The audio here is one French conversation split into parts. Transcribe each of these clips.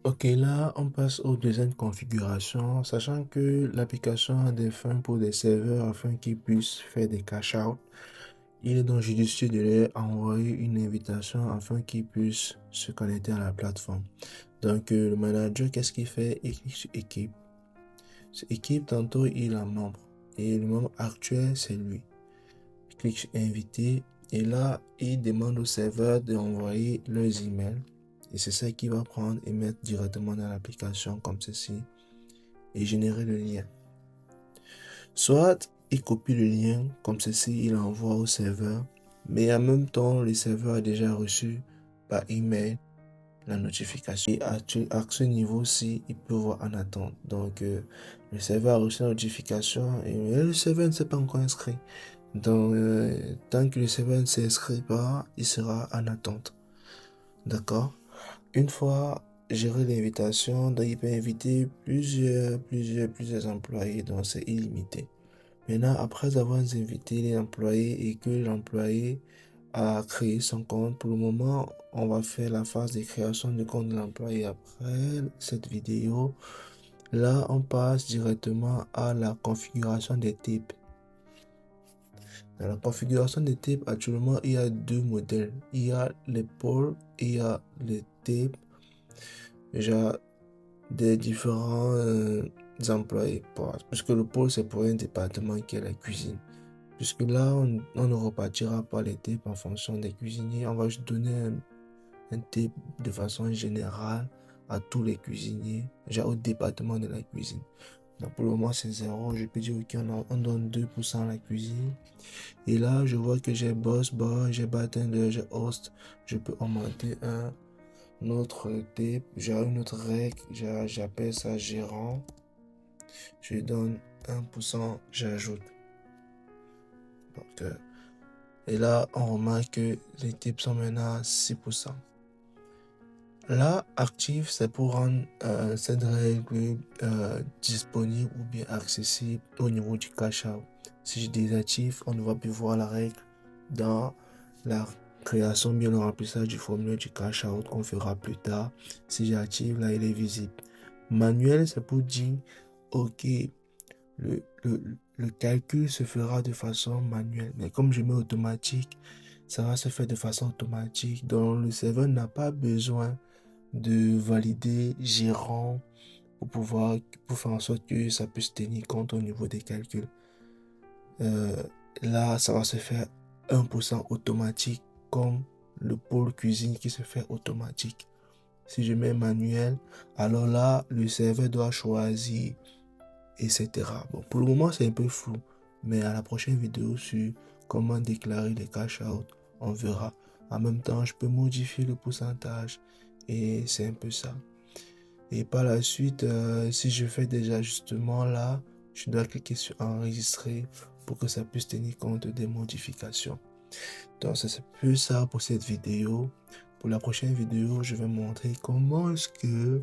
Ok, là, on passe aux deuxième configuration, sachant que l'application a des fins pour des serveurs afin qu'ils puissent faire des cash-out. Il est donc judicieux de leur envoyer une invitation afin qu'ils puissent se connecter à la plateforme. Donc, le manager, qu'est-ce qu'il fait? Il clique sur équipe. Sur équipe, tantôt, il a membre. Et le membre actuel, c'est lui. Il clique sur inviter. Et là, il demande au serveur d'envoyer leurs emails. Et c'est ça qu'il va prendre et mettre directement dans l'application comme ceci et générer le lien. Soit il copie le lien comme ceci, il envoie au serveur, mais en même temps, le serveur a déjà reçu par email la notification. Et à ce niveau-ci, il peut voir en attente. Donc, le serveur a reçu la notification et le serveur ne s'est pas encore inscrit. Donc, tant que le serveur ne s'inscrit pas, il sera en attente. D'accord? Une fois géré l'invitation, donc il peut inviter plusieurs employés, donc c'est illimité. Maintenant, après avoir invité les employés et que l'employé a créé son compte, pour le moment, on va faire la phase de création du compte de l'employé après cette vidéo. Là, on passe directement à la configuration des types. Dans la configuration des types, actuellement, il y a deux modèles. Il y a les pôles et il y a les types. Déjà, des différents employés. Puisque le pôle, c'est pour un département qui est la cuisine. Puisque là, on ne repartira pas les types en fonction des cuisiniers. On va juste donner un type de façon générale à tous les cuisiniers, déjà au département de la cuisine. Donc pour le moment, c'est 0. Je peux dire, ok, on donne 2% à la cuisine. Et là, je vois que j'ai boss, bar, j'ai bartender, j'ai host. Je peux augmenter un autre type. J'ai une autre règle. J'appelle ça gérant. Je lui donne 1%, j'ajoute. Donc, et là, on remarque que les types sont maintenant à 6%. Là, actif, c'est pour rendre cette règle disponible ou bien accessible au niveau du cash out. Si je désactive, on ne va plus voir la règle dans la création, bien le remplissage du formulaire du cash out qu'on fera plus tard. Si j'active, là, il est visible. Manuel, c'est pour dire, ok, le calcul se fera de façon manuelle. Mais comme je mets automatique, ça va se faire de façon automatique. Donc, le serveur n'a pas besoin de valider gérant pour faire en sorte que ça puisse tenir compte au niveau des calculs. Là, ça va se faire 1% automatique comme le pôle cuisine qui se fait automatique. Si je mets manuel, alors là, le serveur doit choisir, etc. Bon, pour le moment, c'est un peu flou, mais à la prochaine vidéo sur comment déclarer les cash out, on verra. En même temps, je peux modifier le pourcentage et c'est un peu ça. Et par la suite, si je fais des ajustements là, je dois cliquer sur enregistrer pour que ça puisse tenir compte des modifications. Donc, c'est plus ça pour cette vidéo. Pour la prochaine vidéo, je vais montrer comment est-ce que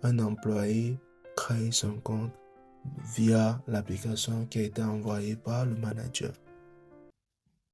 un employé crée son compte via l'application qui a été envoyée par le manager.